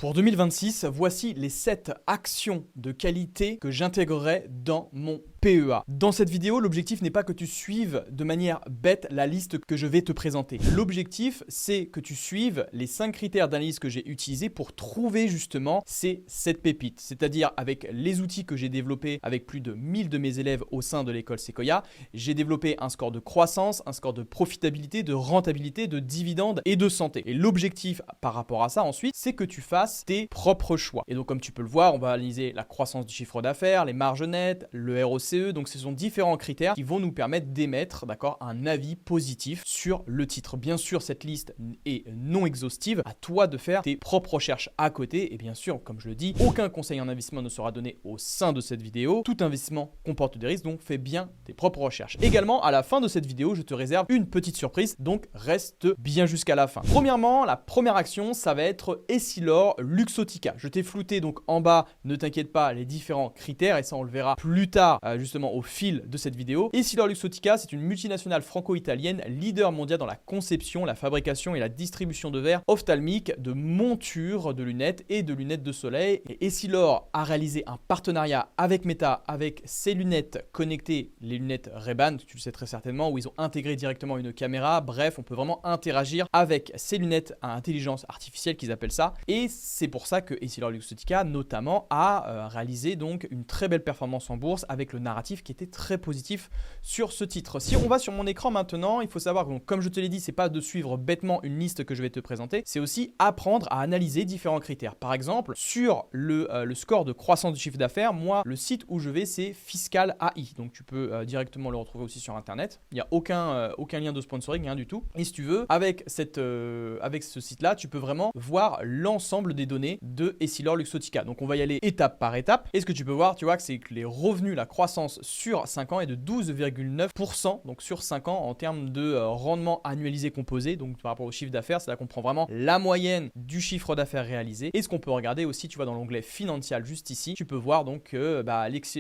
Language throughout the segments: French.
Pour 2026, voici les 7 actions de qualité que j'intégrerai dans mon PEA. Dans cette vidéo, l'objectif n'est pas que tu suives de manière bête la liste que je vais te présenter. L'objectif, c'est que tu suives les 5 critères d'analyse que j'ai utilisés pour trouver justement ces 7 pépites. C'est-à-dire avec les outils que j'ai développés avec plus de 1000 de mes élèves au sein de l'école Sequoia, j'ai développé un score de croissance, un score de profitabilité, de rentabilité, de dividendes et de santé. Et l'objectif par rapport à ça ensuite, c'est que tu fasses tes propres choix. Et donc comme tu peux le voir, on va analyser la croissance du chiffre d'affaires, les marges nettes, le ROCE. Donc ce sont différents critères qui vont nous permettre d'émettre, d'accord, un avis positif sur le titre. Bien sûr, cette liste est non exhaustive. À toi de faire tes propres recherches à côté. Et bien sûr, comme je le dis, aucun conseil en investissement ne sera donné au sein de cette vidéo. Tout investissement comporte des risques, donc fais bien tes propres recherches. Également, à la fin de cette vidéo, je te réserve une petite surprise, donc reste bien jusqu'à la fin. Premièrement, la première action, ça va être Essilor Luxottica. Je t'ai flouté donc en bas, ne t'inquiète pas, les différents critères et ça on le verra plus tard justement au fil de cette vidéo. Essilor Luxottica, c'est une multinationale franco-italienne, leader mondial dans la conception, la fabrication et la distribution de verres ophtalmiques, de montures de lunettes et de lunettes de soleil. Et Essilor a réalisé un partenariat avec Meta, avec ses lunettes connectées, les lunettes Ray-Ban, tu le sais très certainement, où ils ont intégré directement une caméra. Bref, on peut vraiment interagir avec ces lunettes à intelligence artificielle qu'ils appellent ça. Et c'est pour ça que Essilor Luxottica notamment a réalisé donc une très belle performance en bourse avec le narratif qui était très positif sur ce titre. Si on va sur mon écran maintenant, il faut savoir que comme je te l'ai dit, c'est pas de suivre bêtement une liste que je vais te présenter, c'est aussi apprendre à analyser différents critères. Par exemple, sur le score de croissance du chiffre d'affaires, moi, le site où je vais, c'est Fiscal AI. Donc tu peux directement le retrouver aussi sur Internet. Il n'y a aucun lien de sponsoring, rien du tout. Et si tu veux, avec ce site-là, tu peux vraiment voir l'ensemble des données de Essilor Luxottica. Donc on va y aller étape par étape. Et ce que tu peux voir, tu vois que c'est que les revenus, la croissance sur 5 ans est de 12,9%. Donc sur 5 ans en termes de rendement annualisé composé. Donc par rapport au chiffre d'affaires, c'est là qu'on prend vraiment la moyenne du chiffre d'affaires réalisé. Et ce qu'on peut regarder aussi, tu vois dans l'onglet Financial juste ici, tu peux voir donc que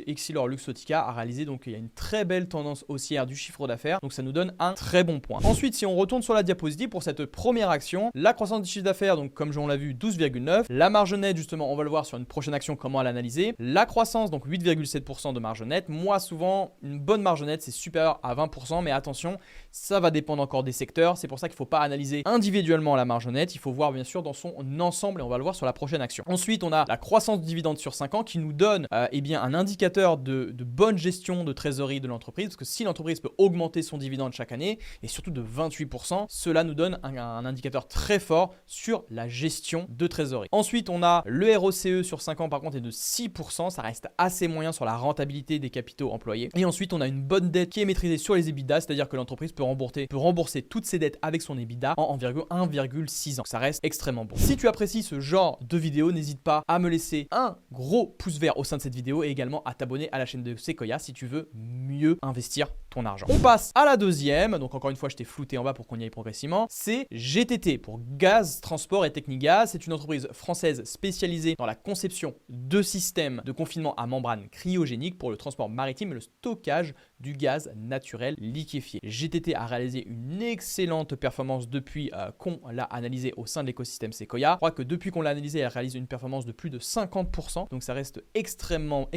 Essilor Luxottica a réalisé donc il y a une très belle tendance haussière du chiffre d'affaires. Donc ça nous donne un très bon point. Ensuite, si on retourne sur la diapositive pour cette première action, la croissance du chiffre d'affaires, donc comme on l'a vu, 12,9. La marge nette, justement, on va le voir sur une prochaine action, comment l'analyser. La croissance, donc 8,7% de marge nette. Moi, souvent, une bonne marge nette, c'est supérieur à 20%, mais attention, ça va dépendre encore des secteurs. C'est pour ça qu'il ne faut pas analyser individuellement la marge nette. Il faut voir, bien sûr, dans son ensemble et on va le voir sur la prochaine action. Ensuite, on a la croissance du dividende sur 5 ans qui nous donne un indicateur de bonne gestion de trésorerie de l'entreprise. Parce que si l'entreprise peut augmenter son dividende chaque année et surtout de 28%, cela nous donne un indicateur très fort sur la gestion de trésorerie. Ensuite, on a le ROCE sur 5 ans par contre est de 6%, ça reste assez moyen sur la rentabilité des capitaux employés. Et ensuite, on a une bonne dette qui est maîtrisée sur les EBITDA, c'est-à-dire que l'entreprise peut rembourser toutes ses dettes avec son EBITDA en 1,6 ans. Ça reste extrêmement bon. Si tu apprécies ce genre de vidéo, n'hésite pas à me laisser un gros pouce vert au sein de cette vidéo et également à t'abonner à la chaîne de Sequoia si tu veux mieux investir ton argent. On passe à la deuxième, donc encore une fois, je t'ai flouté en bas pour qu'on y aille progressivement. C'est GTT pour Gaz, Transport et Technigaz. C'est une entreprise française spécialisée dans la conception de systèmes de confinement à membrane cryogénique pour le transport maritime et le stockage du gaz naturel liquéfié. GTT a réalisé une excellente performance depuis qu'on l'a analysé au sein de l'écosystème Sequoia. Je crois que depuis qu'on l'a analysé, elle a réalisé une performance de plus de 50%. Donc ça reste extrêmement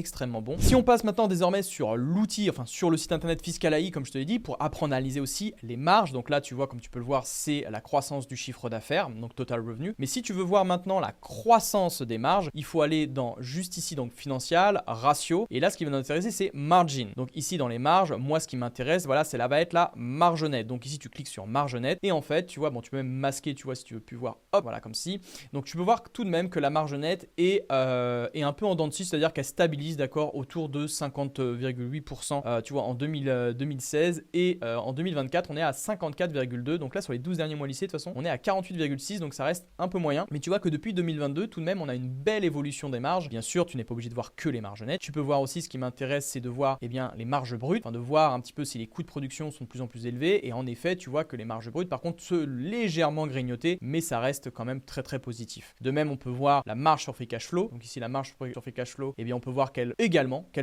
bon. Si on passe maintenant désormais sur l'outil, enfin sur le site internet Fiscal AI, comme je te l'ai dit, pour apprendre à analyser aussi les marges. Donc là, tu vois, comme tu peux le voir, c'est la croissance du chiffre d'affaires, donc total revenue. Mais si tu veux voir maintenant la croissance des marges, il faut aller dans juste ici, donc financial, ratio. Et là, ce qui va nous intéresser, c'est margin. Donc ici, dans les marges, moi, ce qui m'intéresse, voilà, c'est là va être la marge nette. Donc ici, tu cliques sur marge nette et en fait, tu vois, bon, tu peux même masquer, tu vois, si tu veux plus voir, hop, voilà, comme ci. Donc tu peux voir tout de même que la marge nette est un peu en dents de scie, c'est-à-dire qu'elle stabilise, d'accord, autour de 50,8%, tu vois, en 2016 et en 2024, on est à 54,2. Donc là, sur les 12 derniers mois lycée, de toute façon, on est à 48,6, donc ça reste un peu moyen. Mais tu vois que depuis 2022, tout de même, on a une belle évolution des marges. Bien sûr, tu n'es pas obligé de voir que les marges nettes. Tu peux voir aussi, ce qui m'intéresse, c'est de voir les marges brutes, enfin de voir un petit peu si les coûts de production sont de plus en plus élevés. Et en effet, tu vois que les marges brutes, par contre, se légèrement grignoter, mais ça reste quand même très positif. De même, on peut voir la marge sur free cash flow. Donc ici, la marge sur free cash flow, on peut voir qu'elle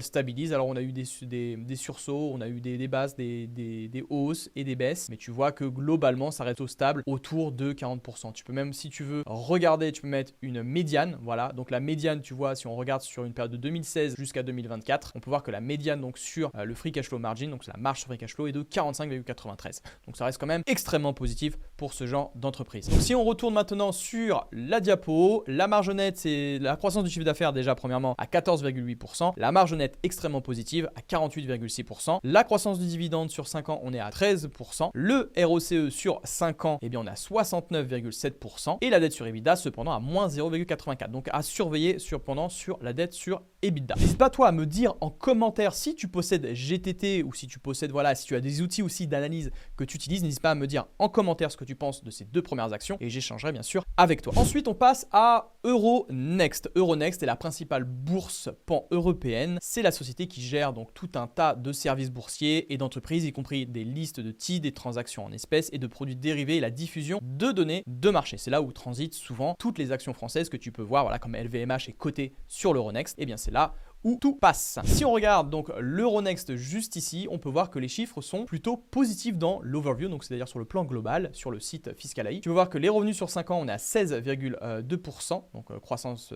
stabilise. Alors, on a eu des sursauts, on a eu des des basses, des hausses et des baisses, mais tu vois que globalement, ça reste stable autour de 40%. Tu peux même, si tu veux regarder, tu peux mettre une médiane, voilà. Donc la médiane, tu vois, si on regarde sur une période de 2016 jusqu'à 2024, on peut voir que la médiane donc sur le free cash flow margin, donc c'est la marge sur free cash flow, est de 45,93. Donc ça reste quand même extrêmement positif pour ce genre d'entreprise. Donc si on retourne maintenant sur la diapo, la marge nette, c'est la croissance du chiffre d'affaires déjà premièrement à 14,8%, la marge nette extrêmement positive à 48,6%, la croissance du dividende sur 5 ans, on est à 13%, le ROCE sur 5 ans, eh bien on est à 69,7% et la dette sur EBITDA cependant à moins 0,84. Donc à surveiller cependant sur la dette sur EBITDA. N'hésite pas toi à me dire en commentaire si tu possèdes GTT ou si tu possèdes, voilà, si tu as des outils aussi d'analyse que tu utilises, n'hésite pas à me dire en commentaire ce que tu penses de ces deux premières actions et j'échangerai bien sûr avec toi. Ensuite, on passe à Euronext. Euronext est la principale bourse pan-européenne. C'est la société qui gère donc tout un tas de services boursiers et d'entreprises, y compris des listes de titres, des transactions en espèces et de produits dérivés et la diffusion de données de marché. C'est là où transitent souvent toutes les actions françaises que tu peux voir, voilà, comme LVMH est coté sur l'Euronext. Et bien c'est là où tout passe. Si on regarde donc l'Euronext juste ici, on peut voir que les chiffres sont plutôt positifs dans l'overview, donc c'est-à-dire sur le plan global, sur le site Fiscal.ai. Tu peux voir que les revenus sur 5 ans, on est à 16,2%, donc croissance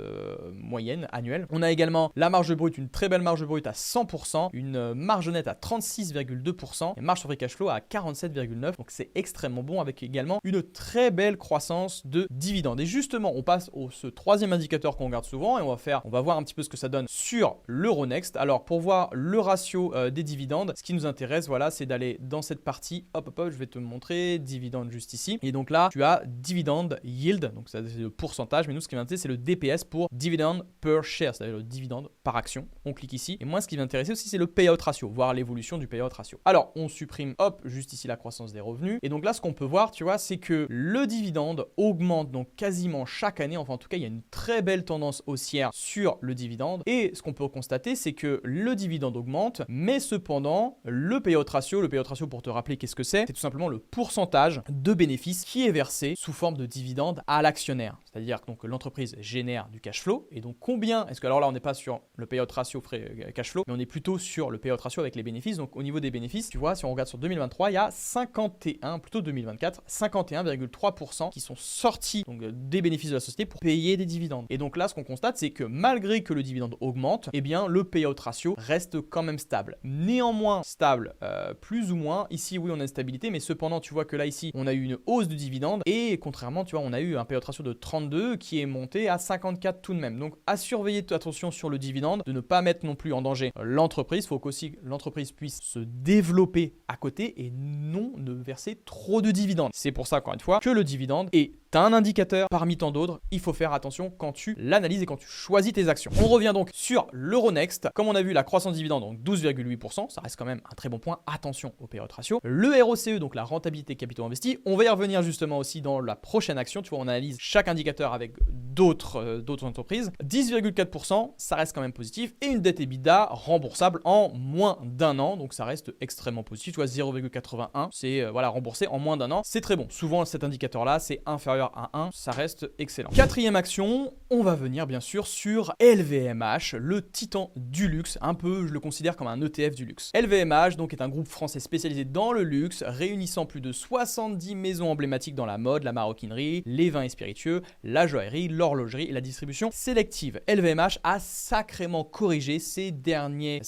moyenne annuelle. On a également la marge brute, une très belle marge brute à 100%, une marge nette à 36,2% et marge sur free cash flow à 47,9%. Donc c'est extrêmement bon avec également une très belle croissance de dividendes. Et justement, on passe au ce troisième indicateur qu'on regarde souvent et on va voir un petit peu ce que ça donne sur l'Euronext. Alors pour voir le ratio des dividendes, ce qui nous intéresse, voilà, c'est d'aller dans cette partie, hop, je vais te montrer, dividende juste ici. Et donc là, tu as dividende yield, donc ça c'est le pourcentage, mais nous ce qui m'intéresse c'est le DPS pour dividend per share, c'est-à-dire le dividende par action. On clique ici. Et moi ce qui m'intéresse aussi c'est le payout ratio, voir l'évolution du payout ratio. Alors on supprime, hop, juste ici la croissance des revenus. Et donc là ce qu'on peut voir, tu vois, c'est que le dividende augmente donc quasiment chaque année. Enfin en tout cas, il y a une très belle tendance haussière sur le dividende. Et ce qu'on peut constater, c'est que le dividende augmente, mais cependant, le payout ratio pour te rappeler qu'est-ce que c'est tout simplement le pourcentage de bénéfices qui est versé sous forme de dividende à l'actionnaire. C'est-à-dire que l'entreprise génère du cash flow, et donc combien, est-ce que alors là on n'est pas sur le payout ratio frais cash flow, mais on est plutôt sur le payout ratio avec les bénéfices. Donc au niveau des bénéfices, tu vois, si on regarde sur 2023, il y a 51,3% qui sont sortis donc, des bénéfices de la société pour payer des dividendes. Et donc là, ce qu'on constate, c'est que malgré que le dividende augmente, eh bien le payout ratio reste quand même stable. Néanmoins stable, plus ou moins. Ici, oui, on a une stabilité, mais cependant, tu vois que là, ici, on a eu une hausse du dividende et contrairement, tu vois, on a eu un payout ratio de 32 qui est monté à 54 tout de même. Donc, à surveiller, attention sur le dividende, de ne pas mettre non plus en danger l'entreprise. Il faut qu'aussi l'entreprise puisse se développer à côté et non ne verser trop de dividendes. C'est pour ça, encore une fois, que le dividende est un indicateur parmi tant d'autres. Il faut faire attention quand tu l'analyses et quand tu choisis tes actions. On revient donc sur l'Euronext. Comme on a vu, la croissance dividende, donc 12,8%, ça reste quand même un très bon point. Attention au payout ratio. Le ROCE, donc la rentabilité capitaux investis, on va y revenir justement aussi dans la prochaine action. Tu vois, on analyse chaque indicateur avec d'autres entreprises. 10,4%, ça reste quand même positif. Et une dette EBITDA remboursable en moins d'un an. Donc ça reste extrêmement positif. Tu vois, 0,81, c'est remboursé en moins d'un an. C'est très bon. Souvent, cet indicateur-là, c'est inférieur à 1, ça reste excellent. Quatrième action, on va venir bien sûr sur LVMH, le titan du luxe, un peu, je le considère comme un ETF du luxe. LVMH donc est un groupe français spécialisé dans le luxe, réunissant plus de 70 maisons emblématiques dans la mode, la maroquinerie, les vins et spiritueux, la joaillerie, l'horlogerie et la distribution sélective. LVMH a sacrément corrigé ces derniers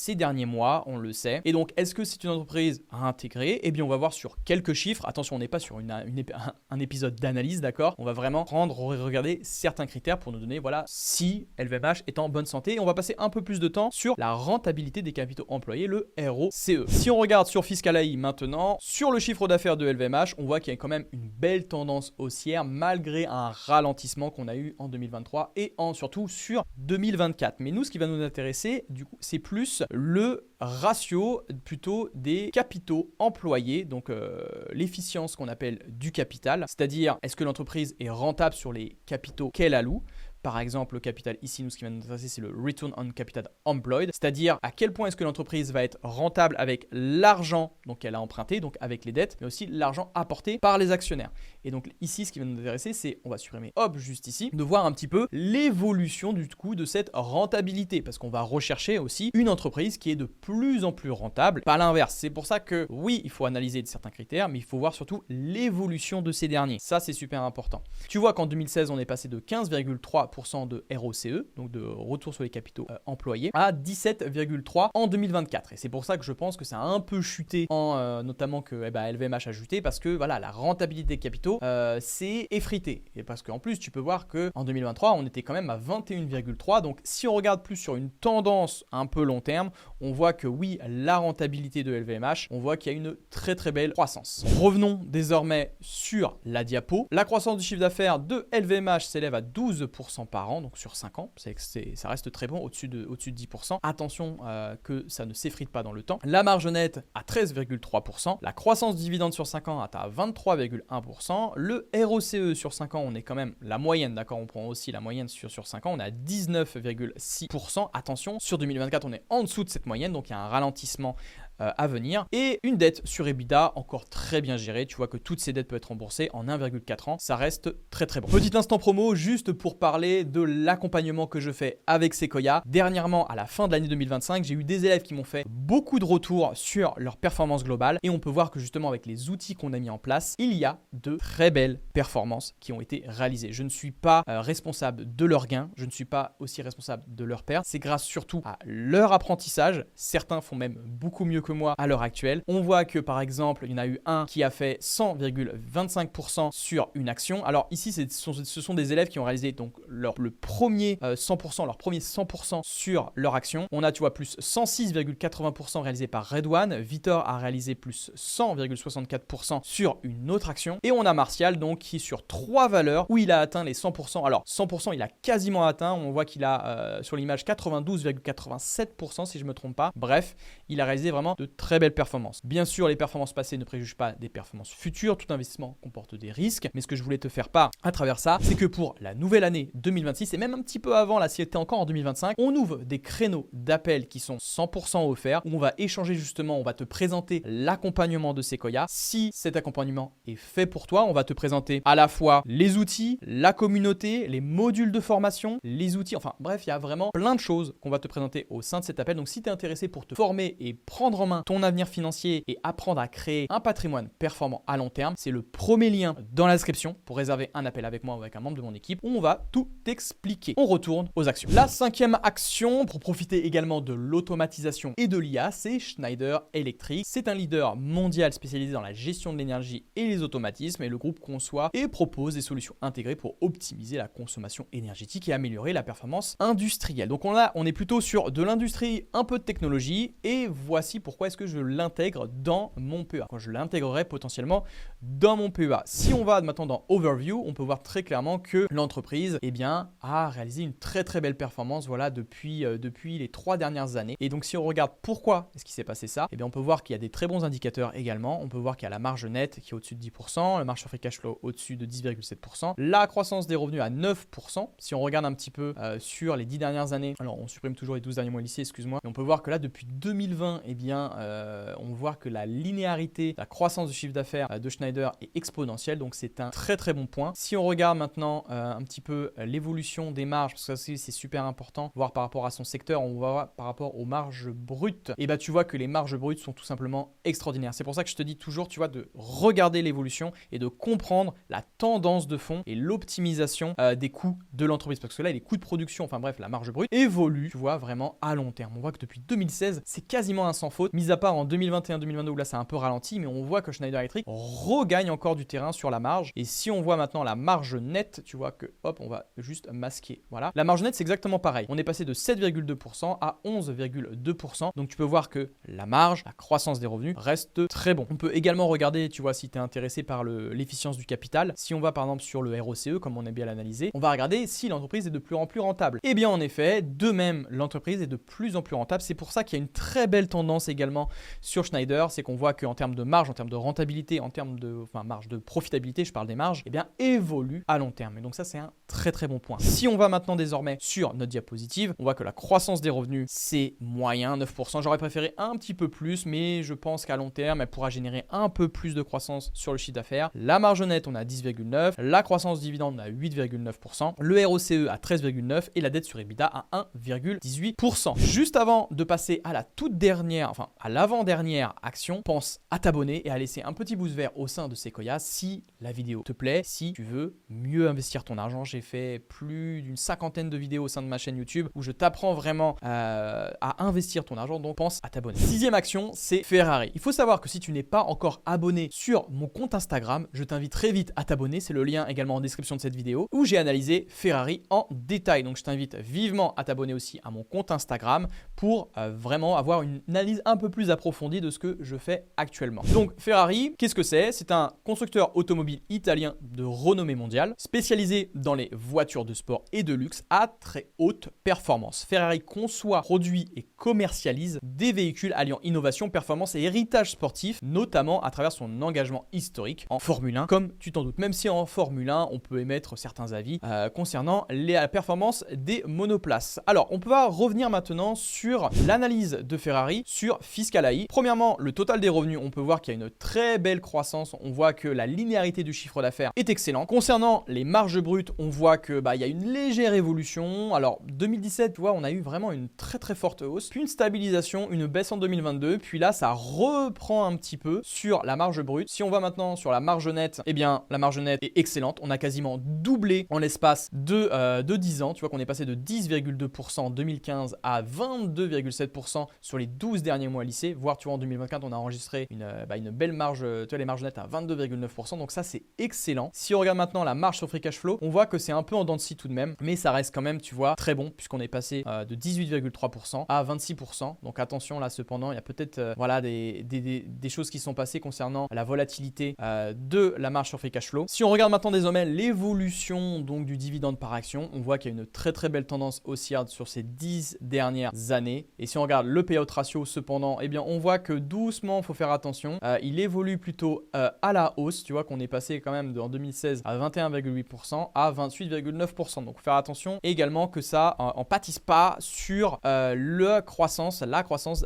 mois, on le sait. Et donc, est-ce que c'est une entreprise à intégrer? Eh bien, on va voir sur quelques chiffres. Attention, on n'est pas sur un épisode d'analyse, d'accord? On va vraiment regarder certains critères pour nous donner, voilà, si LVMH est en bonne santé. Et on va passer un peu plus de temps sur la rentabilité des capitaux employés, le ROCE. Si on regarde sur Fiscal.ai maintenant, sur le chiffre d'affaires de LVMH, on voit qu'il y a quand même une belle tendance haussière malgré un ralentissement qu'on a eu en 2023 et surtout sur 2024. Mais nous, ce qui va nous intéresser, du coup, c'est plus le ratio plutôt des capitaux employés, donc l'efficience qu'on appelle du capital, c'est-à-dire est-ce que l'entreprise est rentable sur les capitaux qu'elle alloue par exemple le capital. Ici, nous, ce qui va nous intéresser, c'est le Return on Capital Employed, c'est-à-dire à quel point est-ce que l'entreprise va être rentable avec l'argent qu'elle a emprunté, donc avec les dettes, mais aussi l'argent apporté par les actionnaires. Et donc ici, ce qui va nous intéresser, c'est, on va supprimer hop juste ici, de voir un petit peu l'évolution du coup de cette rentabilité, parce qu'on va rechercher aussi une entreprise qui est de plus en plus rentable, pas l'inverse. C'est pour ça que oui, il faut analyser certains critères, mais il faut voir surtout l'évolution de ces derniers. Ça, c'est super important. Tu vois qu'en 2016, on est passé de 15,3% de ROCE, donc de retour sur les capitaux employés, à 17,3% en 2024. Et c'est pour ça que je pense que ça a un peu chuté, notamment que LVMH a chuté, parce que voilà, la rentabilité des capitaux s'est effritée. Et parce qu'en plus, tu peux voir qu'en 2023, on était quand même à 21,3%. Donc si on regarde plus sur une tendance un peu long terme, on voit que oui, la rentabilité de LVMH, on voit qu'il y a une très très belle croissance. Revenons désormais sur la diapo. La croissance du chiffre d'affaires de LVMH s'élève à 12% par an, donc sur 5 ans. Ça reste très bon, au-dessus de 10%. Attention que ça ne s'effrite pas dans le temps. La marge nette à 13,3%. La croissance du dividende sur 5 ans à 23,1%. Le ROCE sur 5 ans, on est quand même la moyenne, d'accord? On prend aussi la moyenne sur 5 ans, on est à 19,6%. Attention, sur 2024, on est en dessous de cette moyenne, donc il y a un ralentissement à venir. Et une dette sur EBITDA encore très bien gérée. Tu vois que toutes ces dettes peuvent être remboursées en 1,4 ans. Ça reste très très bon. Petit instant promo juste pour parler de l'accompagnement que je fais avec Sequoia. Dernièrement, à la fin de l'année 2025, j'ai eu des élèves qui m'ont fait beaucoup de retours sur leur performance globale. Et on peut voir que justement avec les outils qu'on a mis en place, il y a de très belles performances qui ont été réalisées. Je ne suis pas responsable de leurs gains. Je ne suis pas aussi responsable de leurs pertes. C'est grâce surtout à leur apprentissage. Certains font même beaucoup mieux que moi à l'heure actuelle. On voit que par exemple, il y en a eu un qui a fait 100,25% sur une action. Alors ici, ce sont des élèves qui ont réalisé donc le premier 100%, leur premier 100% sur leur action. On a, tu vois, plus 106,80% réalisé par Redouane. Vitor a réalisé plus 100,64% sur une autre action. Et on a Martial donc qui est sur 3 valeurs où il a atteint les 100%. Alors 100%, il a quasiment atteint. On voit qu'il a sur l'image 92,87% si je ne me trompe pas. Bref, il a réalisé vraiment de très belles performances. Bien sûr, les performances passées ne préjugent pas des performances futures. Tout investissement comporte des risques. Mais ce que je voulais te faire part à travers ça, c'est que pour la nouvelle année 2026 et même un petit peu avant, là, si elle était encore en 2025, on ouvre des créneaux d'appel qui sont 100% offerts où on va échanger justement, on va te présenter l'accompagnement de Sequoia. Si cet accompagnement est fait pour toi, on va te présenter à la fois les outils, la communauté, les modules de formation, les outils, enfin bref, il y a vraiment plein de choses qu'on va te présenter au sein de cet appel. Donc si tu es intéressé pour te former et prendre en main ton avenir financier et apprendre à créer un patrimoine performant à long terme, c'est le premier lien dans la description pour réserver un appel avec moi ou avec un membre de mon équipe où on va tout expliquer. On retourne aux actions. La 5e action pour profiter également de l'automatisation et de l'IA, c'est Schneider Electric. C'est un leader mondial spécialisé dans la gestion de l'énergie et les automatismes et le groupe conçoit et propose des solutions intégrées pour optimiser la consommation énergétique et améliorer la performance industrielle. Donc on est plutôt sur de l'industrie, un peu de technologie et voici pourquoi est-ce que je l'intègre dans mon PEA. Quand je l'intégrerai potentiellement dans mon PEA. Si on va maintenant dans Overview, on peut voir très clairement que l'entreprise a réalisé une très très belle performance depuis les 3 dernières années. Et donc si on regarde pourquoi est-ce qu'il s'est passé ça, on peut voir qu'il y a des très bons indicateurs également. On peut voir qu'il y a la marge nette qui est au-dessus de 10%, la marge sur free cash flow au-dessus de 10,7%, la croissance des revenus à 9%. Si on regarde un petit peu sur les 10 dernières années, alors on supprime toujours les 12 derniers mois lycée, excuse-moi, mais on peut voir que là depuis 2020, on voit que la linéarité, la croissance du chiffre d'affaires de Schneider est exponentielle, donc c'est un très très bon point. Si on regarde maintenant un petit peu l'évolution des marges, parce que ça c'est super important, voir par rapport à son secteur, on va voir par rapport aux marges brutes, et tu vois que les marges brutes sont tout simplement extraordinaires. C'est pour ça que je te dis toujours, tu vois, de regarder l'évolution et de comprendre la tendance de fond et l'optimisation des coûts de l'entreprise, parce que là les coûts de production, enfin bref, la marge brute évolue, tu vois, vraiment à long terme. On voit que depuis 2016, c'est quasiment un sans faute, mis à part en 2021-2022 où là ça a un peu ralenti, mais on voit que Schneider Electric regagne encore du terrain sur la marge. Et si on voit maintenant la marge nette, tu vois que hop, on va juste masquer. Voilà. La marge nette, c'est exactement pareil. On est passé de 7,2% à 11,2%. Donc tu peux voir que la marge, la croissance des revenus reste très bon. On peut également regarder, tu vois, si tu es intéressé par l'efficience du capital. Si on va par exemple sur le ROCE, comme on aime bien l'analyser, on va regarder si l'entreprise est de plus en plus rentable. Et bien en effet, de même, l'entreprise est de plus en plus rentable. C'est pour ça qu'il y a une très belle tendance également également sur Schneider, c'est qu'on voit qu'en termes de marge, en termes de rentabilité, en termes de marge de profitabilité, je parle des marges, eh bien évolue à long terme. Et donc ça, c'est un très très bon point. Si on va maintenant désormais sur notre diapositive, on voit que la croissance des revenus, c'est moyen, 9%. J'aurais préféré un petit peu plus, mais je pense qu'à long terme, elle pourra générer un peu plus de croissance sur le chiffre d'affaires. La marge nette, on a 10,9%. La croissance dividende, on a 8,9%. Le ROCE à 13,9% et la dette sur EBITDA à 1,18%. Juste avant de passer à la toute dernière, enfin à l'avant-dernière action, pense à t'abonner et à laisser un petit pouce vert au sein de Sequoia si la vidéo te plaît, si tu veux mieux investir ton argent. J'ai fait plus d'une 50aine de vidéos au sein de ma chaîne YouTube où je t'apprends vraiment à investir ton argent, donc pense à t'abonner. 6e action, c'est Ferrari. Il faut savoir que si tu n'es pas encore abonné sur mon compte Instagram, je t'invite très vite à t'abonner, c'est le lien également en description de cette vidéo, où j'ai analysé Ferrari en détail. Donc je t'invite vivement à t'abonner aussi à mon compte Instagram pour vraiment avoir une analyse un peu plus approfondie de ce que je fais actuellement. Donc Ferrari, qu'est-ce que c'est? C'est un constructeur automobile italien de renommée mondiale, spécialisé dans les voitures de sport et de luxe à très haute performance. Ferrari conçoit, produit et commercialise des véhicules alliant innovation, performance et héritage sportif, notamment à travers son engagement historique en Formule 1, comme tu t'en doutes. Même si en Formule 1, on peut émettre certains avis concernant la performance des monoplaces. Alors, on peut revenir maintenant sur l'analyse de Ferrari sur Fiscal AI. Premièrement, le total des revenus, on peut voir qu'il y a une très belle croissance. On voit que la linéarité du chiffre d'affaires est excellente. Concernant les marges brutes, on voit que il y a une légère évolution. Alors, 2017, tu vois, on a eu vraiment une très très forte hausse, puis une stabilisation, une baisse en 2022, puis là, ça reprend un petit peu sur la marge brute. Si on va maintenant sur la marge nette, eh bien, la marge nette est excellente. On a quasiment doublé en l'espace de 10 ans. Tu vois qu'on est passé de 10,2% en 2015 à 22,7% sur les 12 derniers mois lycée, voire tu vois en 2024, on a enregistré une belle marge, tu vois les marges nettes à 22,9%, donc ça c'est excellent. Si on regarde maintenant la marge sur free cash flow, on voit que c'est un peu en dents de scie tout de même, mais ça reste quand même, tu vois, très bon puisqu'on est passé de 18,3% à 26%. Donc attention là cependant, il y a peut-être des choses qui sont passées concernant la volatilité de la marge sur free cash flow. Si on regarde maintenant désormais l'évolution donc du dividende par action, on voit qu'il y a une très très belle tendance haussière sur ces 10 dernières années. Et si on regarde le payout ratio cependant, eh bien on voit que doucement, il faut faire attention, il évolue plutôt à la hausse. Tu vois qu'on est passé quand même en 2016 à 21,8% à 28,9%. Donc faire attention également que ça en pâtisse pas sur la croissance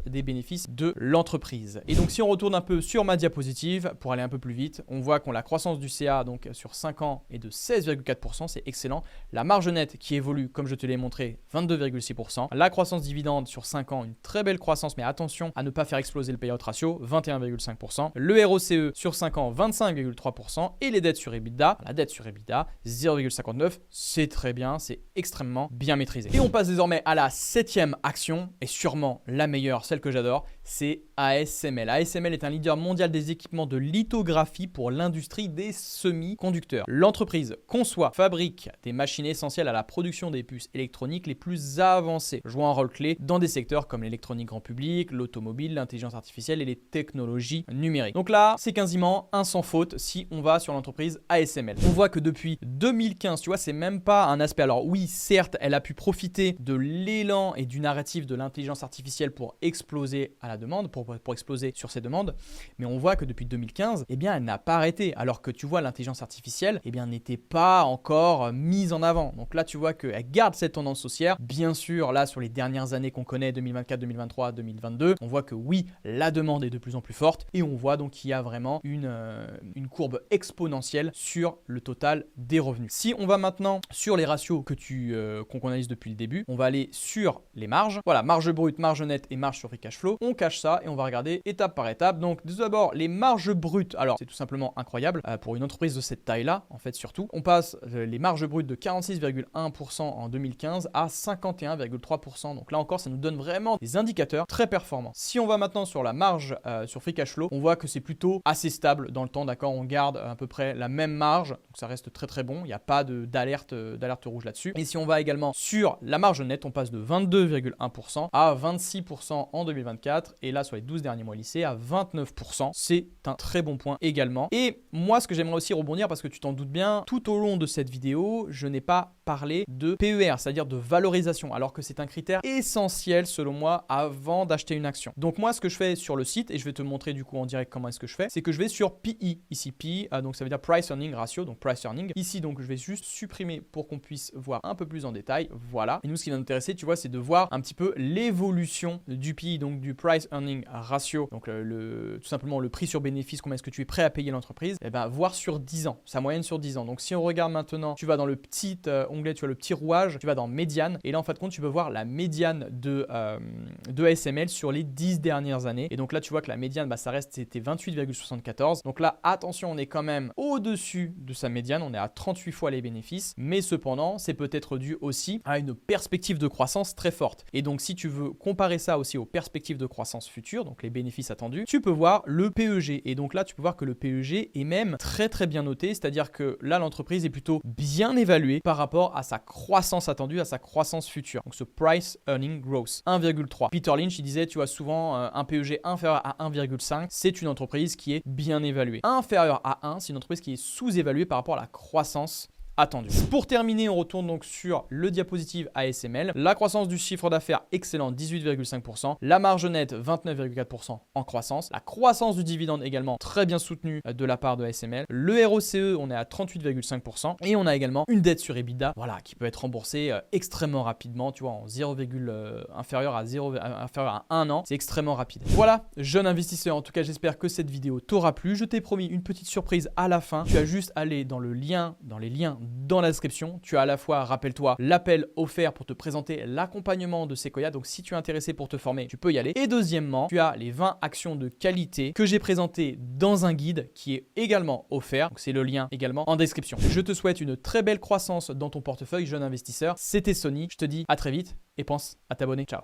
des bénéfices de l'entreprise. Et donc si on retourne un peu sur ma diapositive pour aller un peu plus vite, on voit qu'on la croissance du CA donc sur 5 ans est de 16,4%, c'est excellent. La marge nette qui évolue comme je te l'ai montré, 22,6%. La croissance dividende sur 5 ans, une très belle croissance, mais attention à ne pas faire exploser le payout ratio, 21,5%. Le ROCE sur 5 ans, 25,3%. Et les dettes sur EBITDA, la dette sur EBITDA, 0,59. C'est très bien, c'est extrêmement bien maîtrisé. Et on passe désormais à la 7e action, et sûrement la meilleure, celle que j'adore, c'est ASML. ASML est un leader mondial des équipements de lithographie pour l'industrie des semi-conducteurs. L'entreprise conçoit, fabrique des machines essentielles à la production des puces électroniques les plus avancées, jouant un rôle clé dans des secteurs comme l'électronique grand public, l'automobile, l'intelligence artificielle et les technologies numériques. Donc là, c'est quasiment un sans faute si on va sur l'entreprise ASML. On voit que depuis 2015, tu vois, c'est même pas un aspect. Alors oui, certes, elle a pu profiter de l'élan et du narratif de l'intelligence artificielle pour exploser à la demande, pour exploser sur ses demandes, mais on voit que depuis 2015, eh bien, elle n'a pas arrêté, alors que tu vois, l'intelligence artificielle, eh bien, n'était pas encore mise en avant. Donc là, tu vois qu'elle garde cette tendance haussière. Bien sûr, là, sur les dernières années qu'on connaît, 2024, 2023, 2022, on voit que oui, la demande est de plus en plus forte et on voit donc qu'il y a vraiment une courbe exponentielle sur le total des revenus. Si on va maintenant sur les ratios qu'on analyse depuis le début, on va aller sur les marges. Voilà, marge brute, marge nette et marge sur free cash flow. On cache ça et on va regarder étape par étape. Donc tout d'abord, les marges brutes. Alors, c'est tout simplement incroyable pour une entreprise de cette taille-là, en fait, surtout. On passe les marges brutes de 46,1% en 2015 à 51,3%. Donc là encore, ça nous donne vraiment des indicateurs très performants. Si on va maintenant sur la marge sur free cash flow, on voit que c'est plutôt assez stable dans le temps, d'accord? On garde à peu près la même marge, donc ça reste très très bon. Il n'y a pas d'alerte rouge là-dessus. Et si on va également sur la marge nette, on passe de 22,1% à 26% en 2024 et là sur les 12 derniers mois lycée à 29%. C'est un très bon point également. Et moi, ce que j'aimerais aussi rebondir, parce que tu t'en doutes bien, tout au long de cette vidéo, je n'ai pas parlé de PER, c'est-à-dire de valorisation, alors que c'est un critère essentiel selon moi avant d'acheter une action. actions. Donc moi, ce que je fais sur le site, et je vais te montrer du coup en direct comment est-ce que je fais, c'est que je vais sur PE, ici PE, donc ça veut dire Price Earning Ratio, donc Price Earning. Ici, donc je vais juste supprimer pour qu'on puisse voir un peu plus en détail, voilà. Et nous, ce qui va nous intéresser, tu vois, c'est de voir un petit peu l'évolution du PE, donc du Price Earning Ratio, donc tout simplement le prix sur bénéfice, combien est-ce que tu es prêt à payer l'entreprise, et bien voir sur 10 ans, sa moyenne sur 10 ans. Donc si on regarde maintenant, tu vas dans le petit onglet, tu as le petit rouage, tu vas dans médiane, et là en fin de compte, tu peux voir la médiane de ASML sur les 10 dernières années. Et donc là, tu vois que la médiane, bah, ça reste, c'était 28,74. Donc là, attention, on est quand même au-dessus de sa médiane, on est à 38 fois les bénéfices, mais cependant, c'est peut-être dû aussi à une perspective de croissance très forte. Et donc, si tu veux comparer ça aussi aux perspectives de croissance futures, donc les bénéfices attendus, tu peux voir le PEG. Et donc là, tu peux voir que le PEG est même très très bien noté, c'est-à-dire que là, l'entreprise est plutôt bien évaluée par rapport à sa croissance attendue, à sa croissance future. Donc ce Price Earning Growth, 1,3. Peter Lynch, il disait, tu vois, souvent un PEG inférieur à 1,5, c'est une entreprise qui est bien évaluée. Inférieur à 1, c'est une entreprise qui est sous-évaluée par rapport à la croissance attendu. Pour terminer, on retourne donc sur le diapositive ASML. La croissance du chiffre d'affaires, excellente, 18,5%. La marge nette, 29,4% en croissance. La croissance du dividende également très bien soutenue de la part de ASML. Le ROCE, on est à 38,5%. Et on a également une dette sur EBITDA, voilà, qui peut être remboursée extrêmement rapidement, tu vois, en inférieur à 1 an. C'est extrêmement rapide. Voilà, jeune investisseur, en tout cas, j'espère que cette vidéo t'aura plu. Je t'ai promis une petite surprise à la fin. Tu as juste à aller dans les liens dans la description. Tu as à la fois, rappelle-toi, l'appel offert pour te présenter l'accompagnement de Sequoia. Donc, si tu es intéressé pour te former, tu peux y aller. Et deuxièmement, tu as les 20 actions de qualité que j'ai présentées dans un guide qui est également offert. Donc, c'est le lien également en description. Je te souhaite une très belle croissance dans ton portefeuille, jeune investisseur. C'était Sonny. Je te dis à très vite et pense à t'abonner. Ciao.